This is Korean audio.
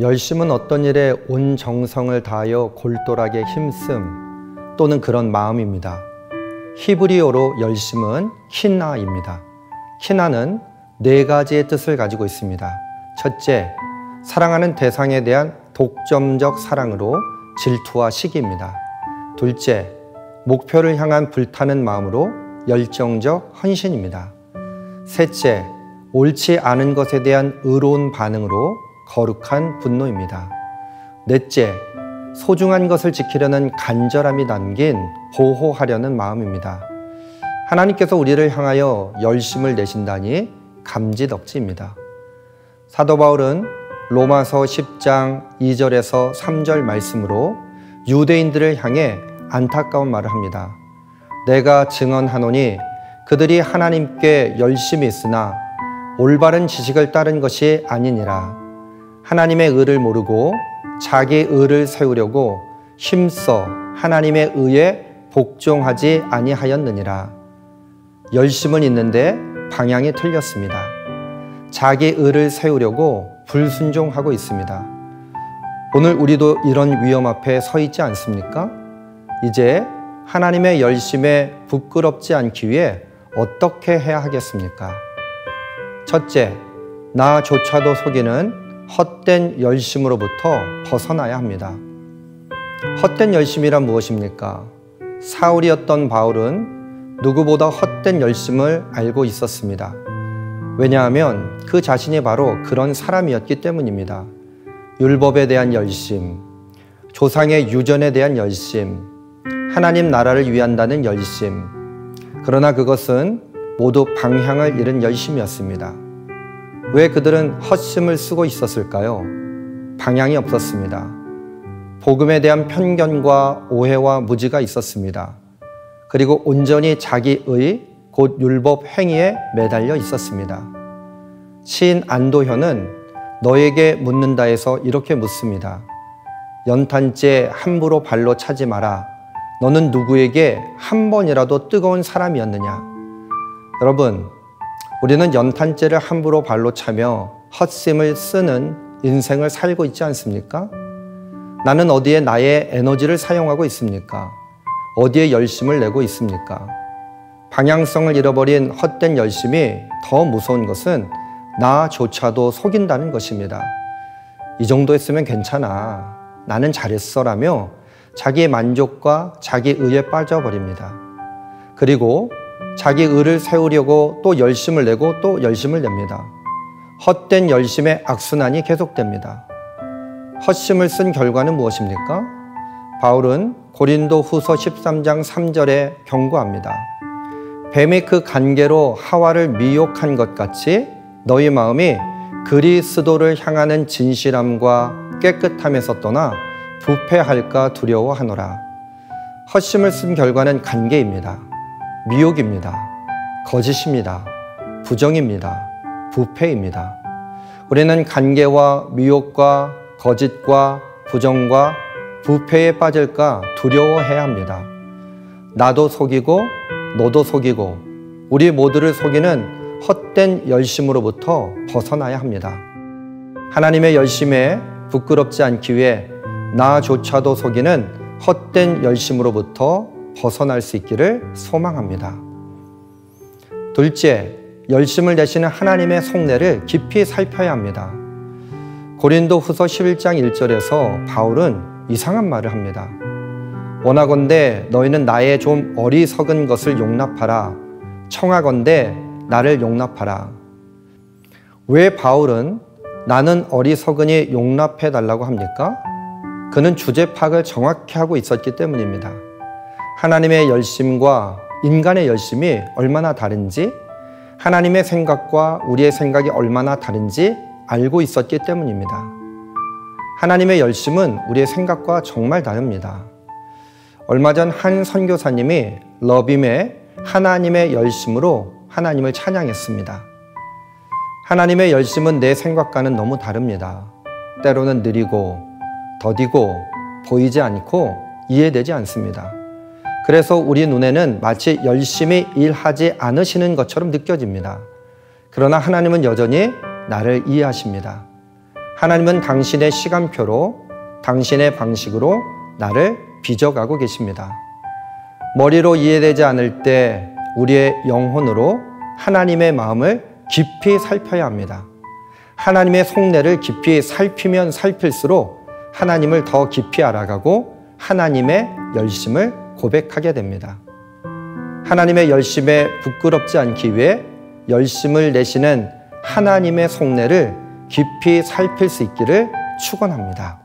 열심은 어떤 일에 온 정성을 다하여 골똘하게 힘씀 또는 그런 마음입니다. 히브리어로 열심은 키나입니다. 키나는 네 가지의 뜻을 가지고 있습니다. 첫째, 사랑하는 대상에 대한 독점적 사랑으로 질투와 시기입니다. 둘째, 목표를 향한 불타는 마음으로 열정적 헌신입니다. 셋째, 옳지 않은 것에 대한 의로운 반응으로 거룩한 분노입니다. 넷째, 소중한 것을 지키려는 간절함이 담긴 보호하려는 마음입니다. 하나님께서 우리를 향하여 열심을 내신다니 감지덕지입니다. 사도 바울은 로마서 10장 2절에서 3절 말씀으로 유대인들을 향해 안타까운 말을 합니다. 내가 증언하노니 그들이 하나님께 열심히 있으나 올바른 지식을 따른 것이 아니니라. 하나님의 의를 모르고 자기 의를 세우려고 힘써 하나님의 의에 복종하지 아니하였느니라. 열심은 있는데 방향이 틀렸습니다. 자기 의를 세우려고 불순종하고 있습니다. 오늘 우리도 이런 위험 앞에 서 있지 않습니까? 이제 하나님의 열심에 부끄럽지 않기 위해 어떻게 해야 하겠습니까? 첫째, 나조차도 속이는 헛된 열심으로부터 벗어나야 합니다. 헛된 열심이란 무엇입니까? 사울이었던 바울은 누구보다 헛된 열심을 알고 있었습니다. 왜냐하면 그 자신이 바로 그런 사람이었기 때문입니다. 율법에 대한 열심, 조상의 유전에 대한 열심, 하나님 나라를 위한다는 열심. 그러나 그것은 모두 방향을 잃은 열심이었습니다. 왜 그들은 헛심을 쓰고 있었을까요? 방향이 없었습니다. 복음에 대한 편견과 오해와 무지가 있었습니다. 그리고 온전히 자기의 곧 율법 행위에 매달려 있었습니다. 시인 안도현은 너에게 묻는다에서 이렇게 묻습니다. 연탄재 함부로 발로 차지 마라. 너는 누구에게 한 번이라도 뜨거운 사람이었느냐? 여러분, 우리는 연탄재를 함부로 발로 차며 헛심을 쓰는 인생을 살고 있지 않습니까? 나는 어디에 나의 에너지를 사용하고 있습니까? 어디에 열심을 내고 있습니까? 방향성을 잃어버린 헛된 열심이 더 무서운 것은 나조차도 속인다는 것입니다. 이 정도 했으면 괜찮아. 나는 잘했어라며 자기의 만족과 자기 의에 빠져버립니다. 그리고 자기 의를 세우려고 또 열심을 내고 또 열심을 냅니다. 헛된 열심의 악순환이 계속됩니다. 헛심을 쓴 결과는 무엇입니까? 바울은 고린도 후서 13장 3절에 경고합니다. 뱀이 그 간계로 하와를 미혹한 것 같이 너희 마음이 그리스도를 향하는 진실함과 깨끗함에서 떠나 부패할까 두려워하노라. 헛심을 쓴 결과는 간계입니다. 미혹입니다. 거짓입니다. 부정입니다. 부패입니다. 우리는 간계와 미혹과 거짓과 부정과 부패에 빠질까 두려워해야 합니다. 나도 속이고 너도 속이고 우리 모두를 속이는 헛된 열심으로부터 벗어나야 합니다. 하나님의 열심에 부끄럽지 않기 위해 나조차도 속이는 헛된 열심으로부터 벗어날 수 있기를 소망합니다. 둘째, 열심을 내시는 하나님의 속내를 깊이 살펴야 합니다. 고린도 후서 11장 1절에서 바울은 이상한 말을 합니다. 원하건대 너희는 나의 좀 어리석은 것을 용납하라. 청하건대 나를 용납하라. 왜 바울은 나는 어리석으니 용납해 달라고 합니까? 그는 주제 파악을 정확히 하고 있었기 때문입니다. 하나님의 열심과 인간의 열심이 얼마나 다른지, 하나님의 생각과 우리의 생각이 얼마나 다른지 알고 있었기 때문입니다. 하나님의 열심은 우리의 생각과 정말 다릅니다. 얼마 전 한 선교사님이 러빔의 하나님의 열심으로 하나님을 찬양했습니다. 하나님의 열심은 내 생각과는 너무 다릅니다. 때로는 느리고 더디고 보이지 않고 이해되지 않습니다. 그래서 우리 눈에는 마치 열심히 일하지 않으시는 것처럼 느껴집니다. 그러나 하나님은 여전히 나를 이해하십니다. 하나님은 당신의 시간표로, 당신의 방식으로 나를 빚어가고 계십니다. 머리로 이해되지 않을 때 우리의 영혼으로 하나님의 마음을 깊이 살펴야 합니다. 하나님의 속내를 깊이 살피면 살필수록 하나님을 더 깊이 알아가고 하나님의 열심을 고백하게 됩니다. 하나님의 열심에 부끄럽지 않기 위해 열심을 내시는 하나님의 속내를 깊이 살필 수 있기를 축원합니다.